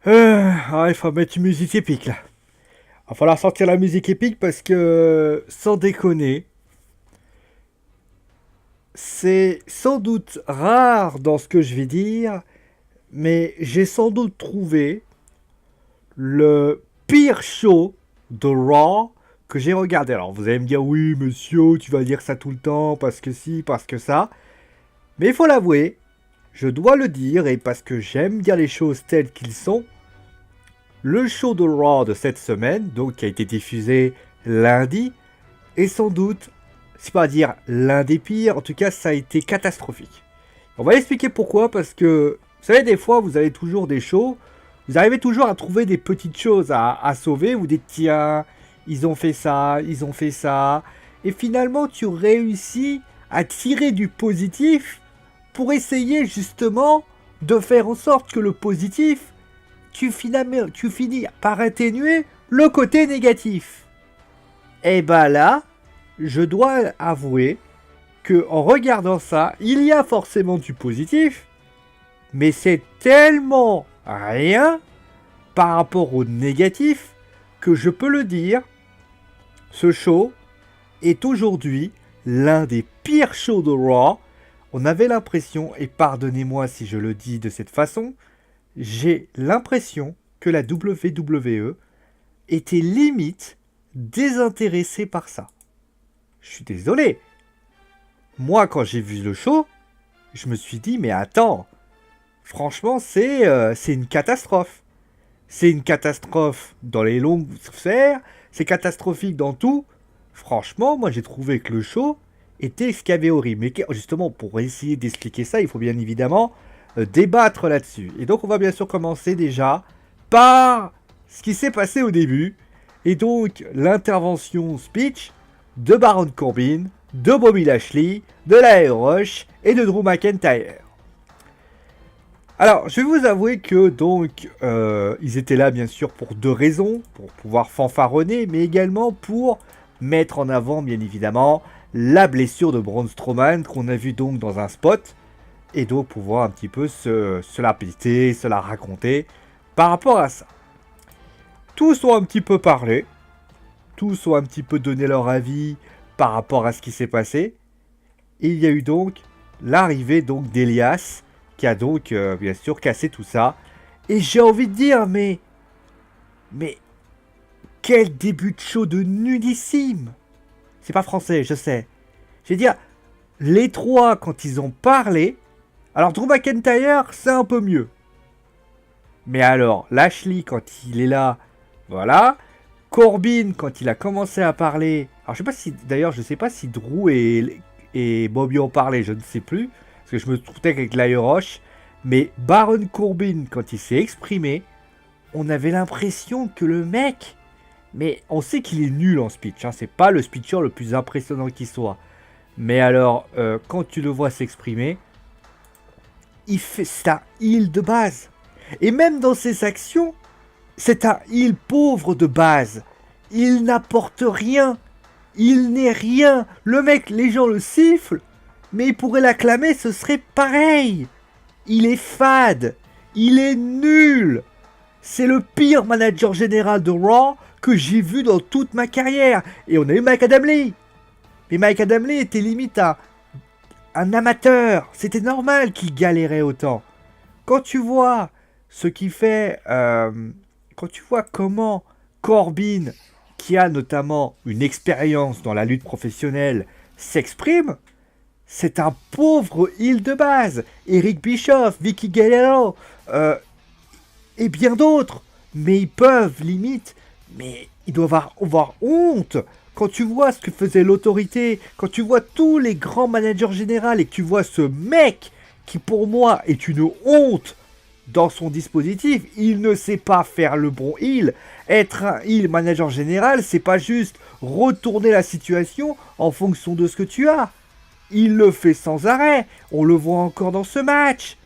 Il faut mettre une musique épique là. Va falloir sortir la musique épique parce que, sans déconner, c'est sans doute rare dans ce que je vais dire, mais j'ai sans doute trouvé le pire show de Raw que j'ai regardé. Alors vous allez me dire, oui, monsieur, tu vas dire ça tout le temps, parce que si, parce que ça. Mais il faut l'avouer, je dois le dire, et parce que j'aime dire les choses telles qu'elles sont, le show de Raw de cette semaine, donc qui a été diffusé lundi, est sans doute, c'est pas dire l'un des pires, en tout cas ça a été catastrophique. On va expliquer pourquoi, parce que, vous savez, des fois vous avez toujours des shows, vous arrivez toujours à trouver des petites choses à sauver, vous dites tiens, ils ont fait ça, ils ont fait ça, et finalement tu réussis à tirer du positif pour essayer justement de faire en sorte que le positif, tu finis par atténuer le côté négatif. Et bah là, je dois avouer que en regardant ça, il y a forcément du positif, mais c'est tellement rien par rapport au négatif que je peux le dire, ce show est aujourd'hui l'un des pires shows de Raw. On avait l'impression, et pardonnez-moi si je le dis de cette façon, j'ai l'impression que la WWE était limite désintéressée par ça. Je suis désolé. Moi, quand j'ai vu le show, je me suis dit, mais attends, franchement, c'est une catastrophe. C'est une catastrophe dans les longues sphères, c'est catastrophique dans tout. Franchement, moi, j'ai trouvé que le show était ce qu'il y avait horrible. Mais justement, pour essayer d'expliquer ça, il faut bien évidemment débattre là-dessus. Et donc, on va bien sûr commencer déjà par ce qui s'est passé au début. Et donc, l'intervention speech de Baron Corbin, de Bobby Lashley, de Lio Rush et de Drew McIntyre. Alors, je vais vous avouer que donc ils étaient là bien sûr pour deux raisons, pour pouvoir fanfaronner, mais également pour mettre en avant bien évidemment la blessure de Braun Strowman qu'on a vu donc dans un spot, et donc pouvoir un petit peu se la péter, se la raconter par rapport à ça. Tous ont un petit peu parlé, tous ont un petit peu donné leur avis par rapport à ce qui s'est passé, et il y a eu donc l'arrivée donc d'Elias, qui a donc bien sûr cassé tout ça. Et j'ai envie de dire, mais quel début de show de nullissime. C'est pas français, je sais. Je veux dire, les trois, quand ils ont parlé, alors Drew McIntyre, c'est un peu mieux. Mais alors, Lashley, quand il est là, voilà. Corbin, quand il a commencé à parler, alors je sais pas si, d'ailleurs, je sais pas si Drew et Bobby ont parlé, je ne sais plus. Parce que je me trouvais avec Lio Rush. Mais Baron Corbin, quand il s'est exprimé, on avait l'impression que le mec... Mais on sait qu'il est nul en speech. Hein, c'est pas le speaker le plus impressionnant qui soit. Mais alors, quand tu le vois s'exprimer, c'est un heel de base. Et même dans ses actions, c'est un heel pauvre de base. Il n'apporte rien. Il n'est rien. Le mec, les gens le sifflent. Mais il pourrait l'acclamer, ce serait pareil. Il est fade. Il est nul. C'est le pire manager général de Raw que j'ai vu dans toute ma carrière. Et on a eu Mike Adamle. Mais Mike Adamle était limite un amateur. C'était normal qu'il galérait autant. Quand tu vois ce qu'il fait, quand tu vois comment Corbin, qui a notamment une expérience dans la lutte professionnelle, s'exprime, c'est un pauvre heel de base. Eric Bischoff, Vicky Guerrero, et bien d'autres. Mais ils peuvent, limite, mais ils doivent avoir honte. Quand tu vois ce que faisait l'autorité, quand tu vois tous les grands managers généraux et que tu vois ce mec qui pour moi est une honte dans son dispositif, il ne sait pas faire le bon heel. Être un heel manager général, c'est pas juste retourner la situation en fonction de ce que tu as. Il le fait sans arrêt. On le voit encore dans ce match.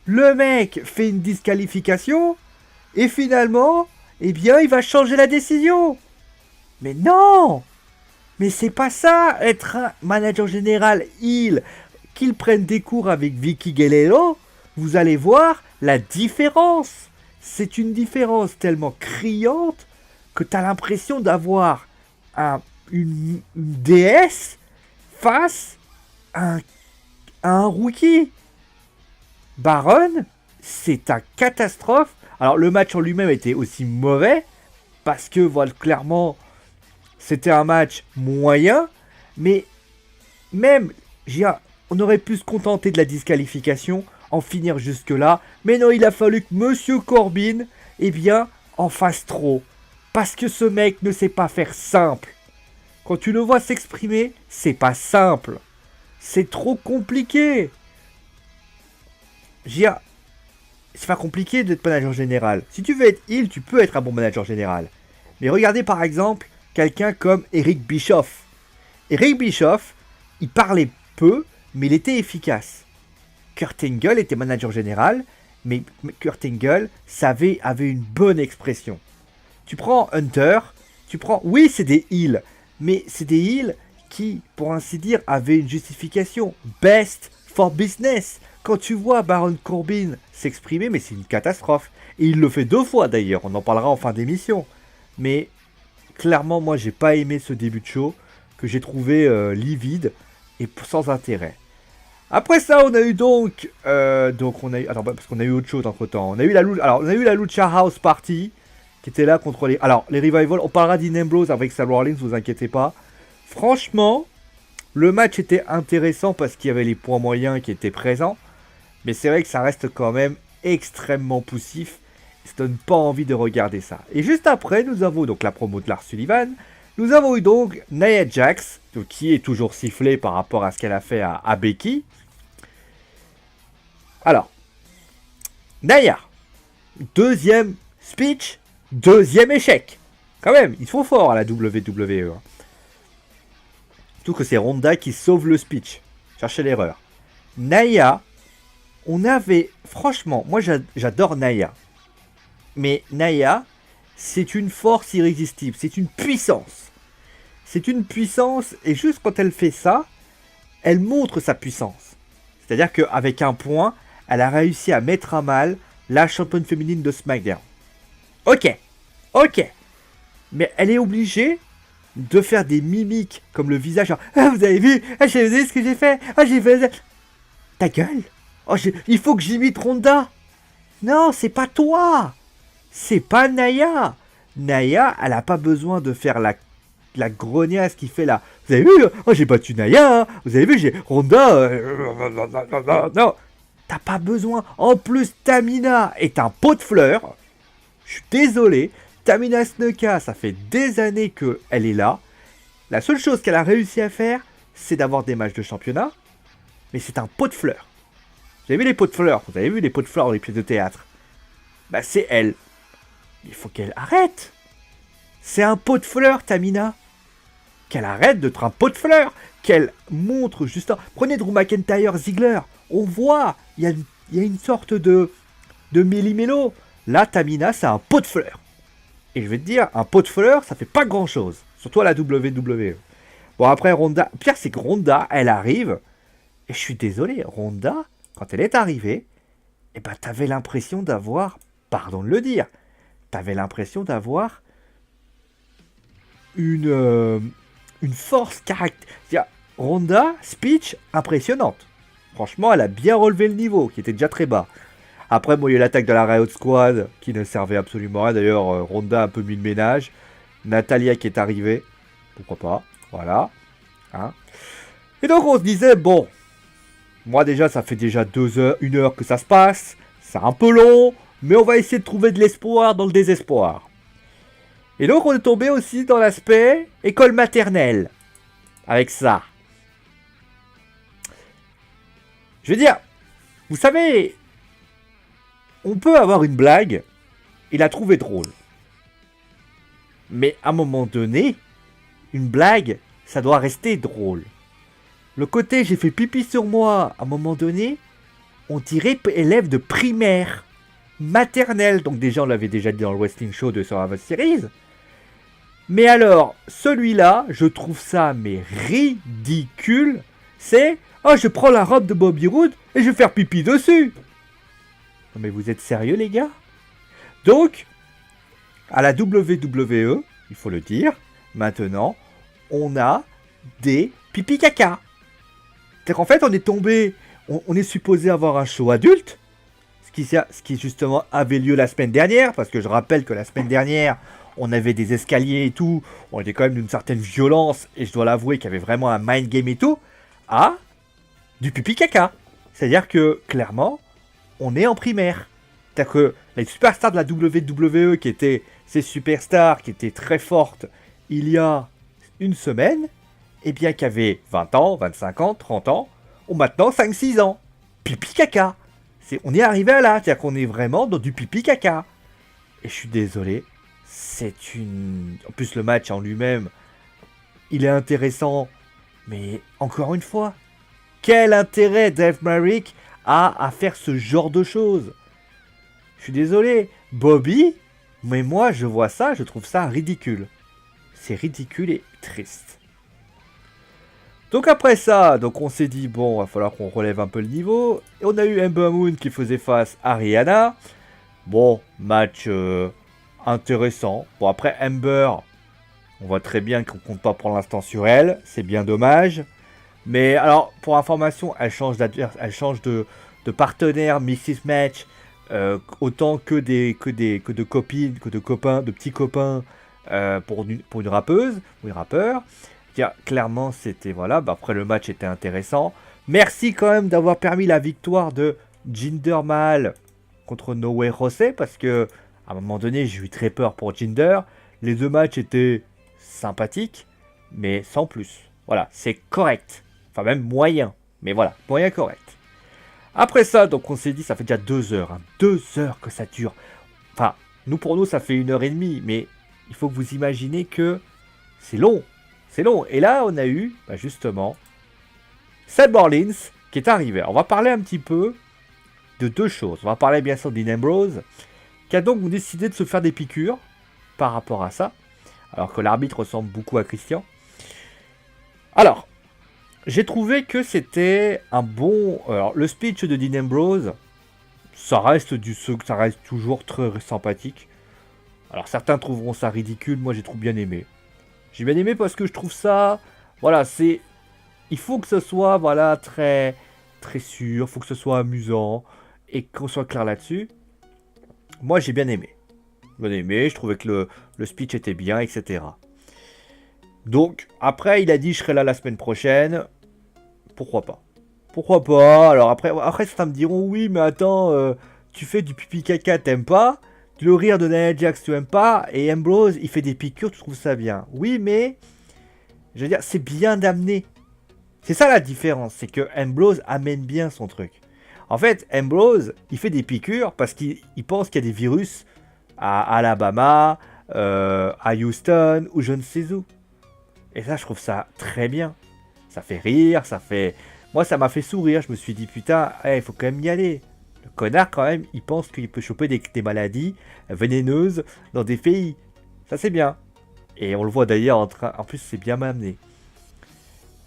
Le mec fait une disqualification et finalement, eh bien, il va changer la décision. Mais non! Mais c'est pas ça, être un manager général heel. Qu'il prenne des cours avec Vicky Guerrero, vous allez voir la différence. c'est une différence tellement criante que tu as l'impression d'avoir une déesse face à un rookie. Baron, c'est une catastrophe. Alors le match en lui-même était aussi mauvais, parce que voilà, clairement, c'était un match moyen, mais même, on aurait pu se contenter de la disqualification, en finir jusque-là, mais non, il a fallu que Monsieur Corbin, eh bien, en fasse trop. Parce que ce mec ne sait pas faire simple. Quand tu le vois s'exprimer, c'est pas simple. C'est trop compliqué. C'est pas compliqué d'être manager général. Si tu veux être heel, tu peux être un bon manager général. Mais regardez par exemple quelqu'un comme Eric Bischoff. Eric Bischoff, il parlait peu, mais il était efficace. Kurt Angle était manager général, mais Kurt Angle avait une bonne expression. Tu prends Hunter, oui, c'est des heels, mais c'est des heels qui, pour ainsi dire, avaient une justification. Best for business. Quand tu vois Baron Corbin s'exprimer, mais c'est une catastrophe. Et il le fait 2 fois d'ailleurs, on en parlera en fin d'émission. Mais clairement, moi, j'ai pas aimé ce début de show, que j'ai trouvé livide et sans intérêt. Après ça, on a eu donc on a eu, alors parce qu'on a eu autre chose entre temps. On a eu la Lucha House Party qui était là contre les Revival. On parlera d'Dean Ambrose avec Seth Rollins, vous inquiétez pas. Franchement, le match était intéressant parce qu'il y avait les points moyens qui étaient présents, mais c'est vrai que ça reste quand même extrêmement poussif. Ça donne pas envie de regarder ça. Et juste après, nous avons donc la promo de Lars Sullivan. Nous avons eu donc Nia Jax, qui est toujours sifflée par rapport à ce qu'elle a fait à Becky. Alors, Nia, deuxième speech, deuxième échec. Quand même, ils sont forts à la WWE. Surtout que c'est Ronda qui sauve le speech. Cherchez l'erreur. Nia, franchement, moi j'adore Nia. Mais Nia, c'est une force irrésistible, c'est une puissance. C'est une puissance, et juste quand elle fait ça, elle montre sa puissance. C'est-à-dire qu'avec un point, elle a réussi à mettre à mal la championne féminine de SmackDown. Ok. Mais elle est obligée de faire des mimiques comme le visage. Genre, ah, vous avez vu, j'ai vu ce que j'ai fait. Ah, j'ai fait. Ta gueule. Il faut que j'imite Ronda. Non, c'est pas toi. C'est pas Nia. Nia, elle a pas besoin de faire la grognasse qui fait là. Vous avez vu, j'ai battu Nia. Vous avez vu, j'ai Ronda. Non, t'as pas besoin. En plus, Tamina est un pot de fleurs. Je suis désolé. Tamina Snuka, ça fait des années qu'elle est là. La seule chose qu'elle a réussi à faire, c'est d'avoir des matchs de championnat. Mais c'est un pot de fleurs. Vous avez vu les pots de fleurs? Vous avez vu les pots de fleurs dans les pièces de théâtre? Bah c'est elle. Il faut qu'elle arrête. C'est un pot de fleurs, Tamina. Qu'elle arrête d'être un pot de fleurs. Qu'elle montre juste... Prenez Drew McIntyre, Ziggler. On voit, il y a une sorte de méli-mélo. Là, Tamina, c'est un pot de fleurs. Et je vais te dire, un pot de fleurs, ça fait pas grand-chose. Surtout à la WWE. Bon, après, Ronda... Pire, c'est que Ronda, elle arrive. Et je suis désolé, Ronda, quand elle est arrivée, eh ben, t'avais l'impression d'avoir... Pardon de le dire. T'avais l'impression d'avoir une force caractéristique. Ronda, speech, impressionnante. Franchement, elle a bien relevé le niveau, qui était déjà très bas. Après, moi, il y a eu l'attaque de la Riot Squad, qui ne servait absolument à rien. D'ailleurs, Ronda a un peu mis le ménage. Natalia qui est arrivée. Pourquoi pas. Voilà. Hein. Et donc, on se disait, bon, moi déjà, ça fait déjà 2 heures, 1 heure que ça se passe. C'est un peu long, mais on va essayer de trouver de l'espoir dans le désespoir. Et donc, on est tombé aussi dans l'aspect école maternelle. Avec ça. Je veux dire, vous savez, on peut avoir une blague et la trouver drôle. Mais à un moment donné, une blague, ça doit rester drôle. Le côté j'ai fait pipi sur moi, à un moment donné, on dirait élève de primaire, maternelle. Donc déjà, on l'avait déjà dit dans le Wrestling Show de Survivor Series. Mais alors, celui-là, je trouve ça mais ridicule. C'est, oh, je prends la robe de Bobby Roode et je vais faire pipi dessus. Non mais vous êtes sérieux les gars? Donc, à la WWE, il faut le dire, maintenant, on a des pipi caca. C'est qu'en fait, on est tombé, on est supposé avoir un show adulte, ce qui justement avait lieu la semaine dernière, parce que je rappelle que la semaine dernière, on avait des escaliers et tout, on était quand même d'une certaine violence, et je dois l'avouer qu'il y avait vraiment un mind game et tout, à du pipi caca. C'est-à-dire que, clairement, on est en primaire. C'est-à-dire que les superstars de la WWE, qui étaient ces superstars, qui étaient très fortes il y a une semaine, et bien qui avaient 20 ans, 25 ans, 30 ans, ont maintenant 5-6 ans. Pipi caca. On est arrivé à là, c'est-à-dire qu'on est vraiment dans du pipi caca. Et je suis désolé, c'est une... En plus, le match en lui-même, il est intéressant, mais encore une fois, quel intérêt Dave Merrick a à faire ce genre de choses? Je suis désolé, Bobby, mais moi je vois ça, je trouve ça ridicule. C'est ridicule et triste. Donc après ça, donc on s'est dit, bon, il va falloir qu'on relève un peu le niveau. Et on a eu Ember Moon qui faisait face à Rihanna. Bon, match intéressant. Bon, après Ember, on voit très bien qu'on compte pas pour l'instant sur elle. C'est bien dommage. Mais alors, pour information, elle change de partenaire Mixed Match. Autant que de copines, que de copains, de petits copains pour une rappeuse ou un rappeur. Clairement, c'était voilà. Bah, après, le match était intéressant. Merci quand même d'avoir permis la victoire de Jinder Mahal contre No Way Jose, parce que à un moment donné, j'ai eu très peur pour Jinder. Les deux matchs étaient sympathiques, mais sans plus. Voilà, c'est correct. Enfin, même moyen. Mais voilà, moyen correct. Après ça, donc on s'est dit, ça fait déjà 2 heures. 2 heures que ça dure. Enfin, pour nous, ça fait 1h30. Mais il faut que vous imaginez que c'est long. C'est long. Et là, on a eu, justement, Seth Rollins qui est arrivé. On va parler un petit peu de 2 choses. On va parler bien sûr d'Dean Ambrose, qui a donc décidé de se faire des piqûres par rapport à ça. Alors que l'arbitre ressemble beaucoup à Christian. Alors, j'ai trouvé que c'était un bon... Alors, le speech de Dean Ambrose, ça reste toujours très sympathique. Alors, certains trouveront ça ridicule, moi j'ai trop bien aimé. J'ai bien aimé parce que je trouve ça... Voilà, c'est... Il faut que ce soit, voilà, très sûr, il faut que ce soit amusant, et qu'on soit clair là-dessus. Moi, j'ai bien aimé. Je trouvais que le speech était bien, etc. Donc, après, il a dit, je serai là la semaine prochaine. Pourquoi pas? Pourquoi pas? Alors après certains me diront, oui, mais attends, tu fais du pipi caca, t'aimes pas? Le rire de Nia Jax, tu aimes pas? Et Ambrose, il fait des piqûres, tu trouves ça bien? Oui, mais, je veux dire, c'est bien d'amener. C'est ça la différence, c'est que Ambrose amène bien son truc. En fait, Ambrose, il fait des piqûres parce qu'il pense qu'il y a des virus à Alabama, à Houston, ou je ne sais où. Et ça, je trouve ça très bien. Ça fait rire, ça fait... Moi, ça m'a fait sourire. Je me suis dit, putain, il faut quand même y aller. Le connard, quand même, il pense qu'il peut choper des maladies vénéneuses dans des pays. Ça, c'est bien. Et on le voit d'ailleurs, en plus, c'est bien amené.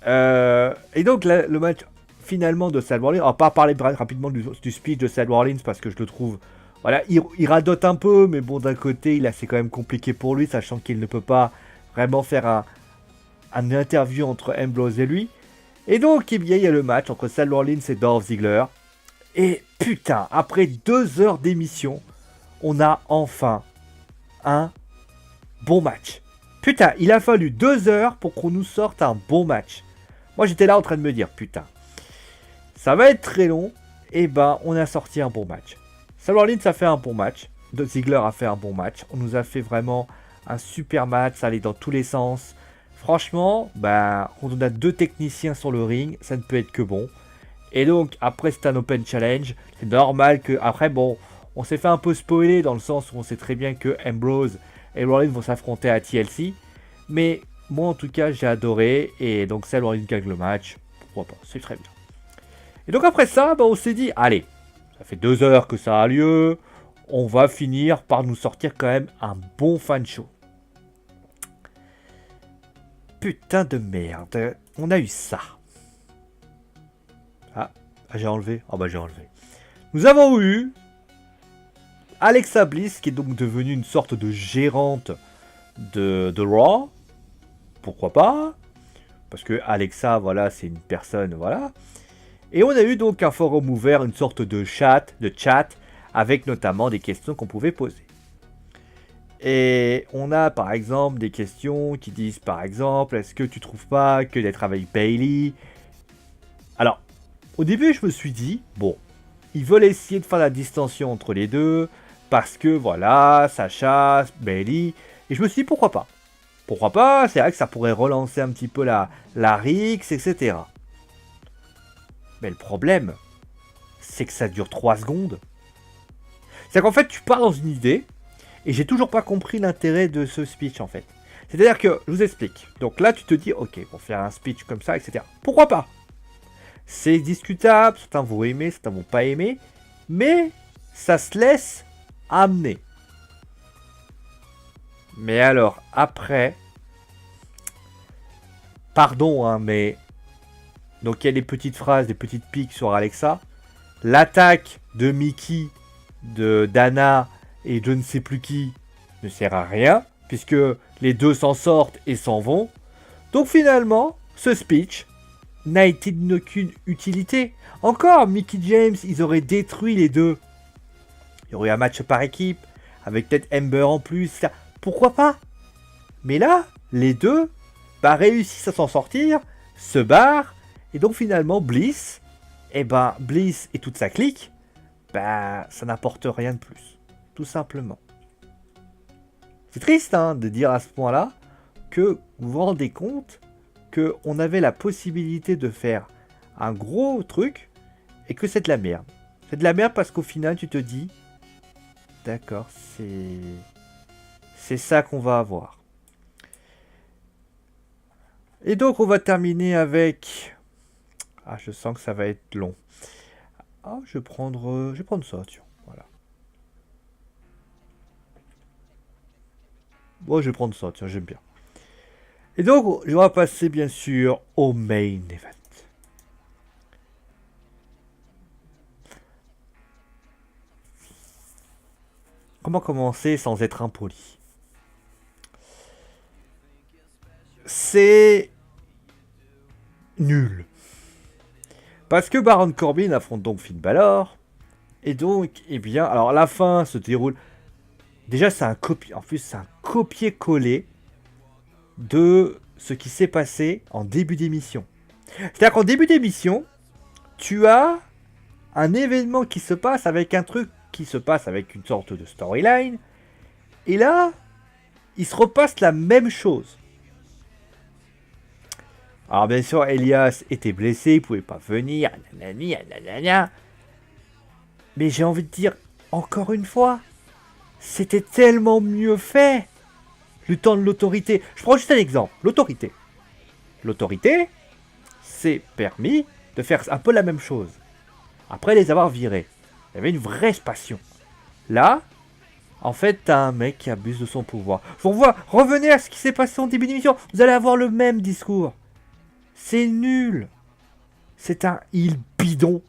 Et donc, le match, finalement, de Seth Rollins... On va pas parler rapidement du speech de Seth Rollins, parce que je le trouve... Voilà, il radote un peu, mais bon, d'un côté, c'est quand même compliqué pour lui, sachant qu'il ne peut pas vraiment faire un interview entre Ambrose et lui. Et donc, eh bien, il y a le match entre Seth Rollins et Dolph Ziggler. Et putain, après 2 heures d'émission, on a enfin un bon match. Putain, il a fallu 2 heures pour qu'on nous sorte un bon match. Moi, j'étais là en train de me dire, putain, ça va être très long. Et ben, on a sorti un bon match. Seth Rollins a fait un bon match. Ziggler a fait un bon match. On nous a fait vraiment un super match. Ça allait dans tous les sens. Franchement, quand on a 2 techniciens sur le ring, ça ne peut être que bon. Et donc, après, c'est un open challenge. C'est normal que... Après, bon, on s'est fait un peu spoiler dans le sens où on sait très bien que Ambrose et Rollins vont s'affronter à TLC. Mais moi, en tout cas, j'ai adoré. Et donc, Seth Rollins gagne le match. Pourquoi pas, c'est très bien. Et donc, après ça, on s'est dit, allez, ça fait 2 heures que ça a lieu. On va finir par nous sortir quand même un bon fan show. Putain de merde, on a eu ça. Ah, j'ai enlevé. Ah j'ai enlevé. Nous avons eu Alexa Bliss, qui est donc devenue une sorte de gérante de Raw. Pourquoi pas? Parce que Alexa, voilà, c'est une personne, voilà. Et on a eu donc un forum ouvert, une sorte de chat, avec notamment des questions qu'on pouvait poser. Et on a par exemple des questions qui disent par exemple, est-ce que tu trouves pas que d'être avec Bayley... Alors, au début je me suis dit, bon, ils veulent essayer de faire la distinction entre les deux, parce que voilà, Sacha, Bayley, et je me suis dit pourquoi pas. Pourquoi pas, c'est vrai que ça pourrait relancer un petit peu la Rix, etc. Mais le problème, c'est que ça dure 3 secondes. C'est qu'en fait, tu pars dans une idée, et j'ai toujours pas compris l'intérêt de ce speech en fait. C'est-à-dire que, je vous explique. Donc là, tu te dis, ok, pour faire un speech comme ça, etc. Pourquoi pas? C'est discutable, certains vont aimer, certains vont pas aimer, mais ça se laisse amener. Mais alors, après, pardon, hein, mais... Donc il y a des petites phrases, des petites piques sur Alexa. L'attaque de Mickey, de Dana et je ne sais plus qui ne sert à rien, puisque les deux s'en sortent et s'en vont. Donc finalement, ce speech n'a été d'aucune utilité. Encore, Mickey James, ils auraient détruit les deux. Il y aurait eu un match par équipe, avec peut-être Ember en plus, etc. Pourquoi pas? Mais là, les deux réussissent à s'en sortir, se barrent, et donc finalement Bliss, Bliss et toute sa clique, ça n'apporte rien de plus. Tout simplement. C'est triste hein, de dire à ce point-là que vous vous rendez compte qu'on avait la possibilité de faire un gros truc et que c'est de la merde. C'est de la merde parce qu'au final tu te dis, d'accord, c'est ça qu'on va avoir. Et donc on va terminer avec... Ah, je sens que ça va être long. Ah, je vais prendre ça, tiens. Voilà. Bon, je vais prendre ça, tiens, j'aime bien. Et donc, on va passer bien sûr au main event. Comment commencer sans être impoli? C'est nul. Parce que Baron Corbin affronte donc Finn Balor. Et donc, eh bien, alors la fin se déroule... Déjà, c'est un copier-coller de ce qui s'est passé en début d'émission. C'est-à-dire qu'en début d'émission, tu as un événement qui se passe avec un truc qui se passe avec une sorte de storyline. Et là, il se repasse la même chose. Alors bien sûr, Elias était blessé, il pouvait pas venir, nanana. Mais j'ai envie de dire, encore une fois, c'était tellement mieux fait. Le temps de l'autorité. Je prends juste un exemple. L'autorité. L'autorité, c'est permis de faire un peu la même chose. Après les avoir virés. Il y avait une vraie passion. Là, en fait, t'as un mec qui abuse de son pouvoir. Faut revoir, revenez à ce qui s'est passé en début d'émission. Vous allez avoir le même discours. C'est nul. C'est un il bidon.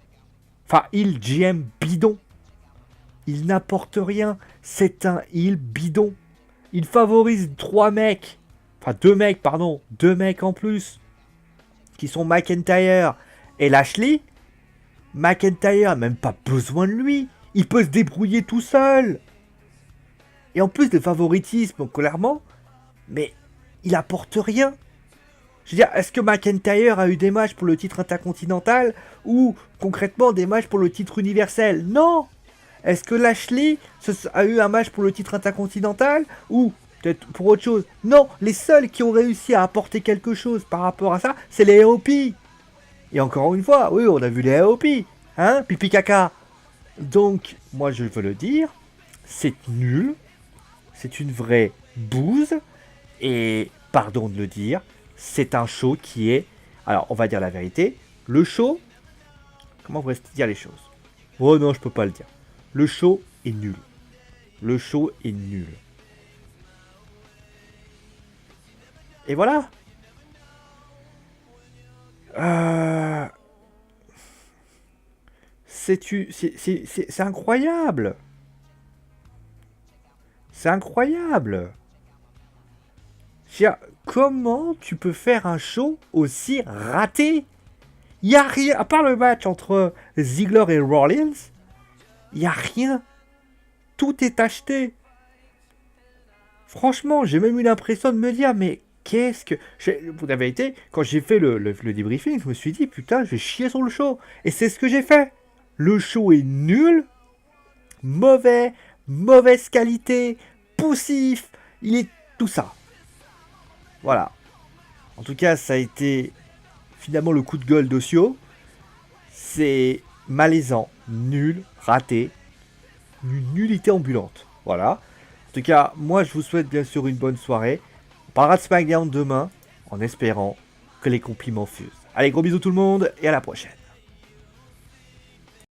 Enfin, il GM bidon. Il n'apporte rien. C'est un il bidon. Il favorise 3 mecs. Enfin, 2 mecs, pardon. 2 mecs en plus. Qui sont McIntyre et Lashley. McIntyre n'a même pas besoin de lui. Il peut se débrouiller tout seul. Et en plus de favoritisme, clairement. Mais il apporte rien. Je veux dire, est-ce que McIntyre a eu des matchs pour le titre intercontinental ou concrètement des matchs pour le titre universel? Non. Est-ce que Lashley a eu un match pour le titre intercontinental ou peut-être pour autre chose? Non. Les seuls qui ont réussi à apporter quelque chose par rapport à ça, c'est les AOP. Et encore une fois, oui, on a vu les AOP. Hein, pipi caca. Donc, moi je veux le dire, c'est nul. C'est une vraie bouse. Et, pardon de le dire, c'est un show qui est... Alors, on va dire la vérité. Le show... Comment pourrais-je dire les choses? Oh non, je peux pas le dire. Le show est nul. Le show est nul. Et voilà. C'est incroyable. C'est incroyable. Comment tu peux faire un show aussi raté? Il n'y a rien, à part le match entre Ziggler et Rollins, il n'y a rien. Tout est acheté. Franchement, j'ai même eu l'impression de me dire, mais qu'est-ce que... Pour la vérité, quand j'ai fait le débriefing, je me suis dit, putain, je vais chier sur le show. Et c'est ce que j'ai fait. Le show est nul, mauvais, mauvaise qualité, poussif, il est tout ça. Voilà. En tout cas, ça a été finalement le coup de gueule d'Ossio. C'est malaisant, nul, raté, une nullité ambulante. Voilà. En tout cas, moi je vous souhaite bien sûr une bonne soirée. On parlera de SmackDown demain, en espérant que les compliments fusent. Allez, gros bisous tout le monde et à la prochaine.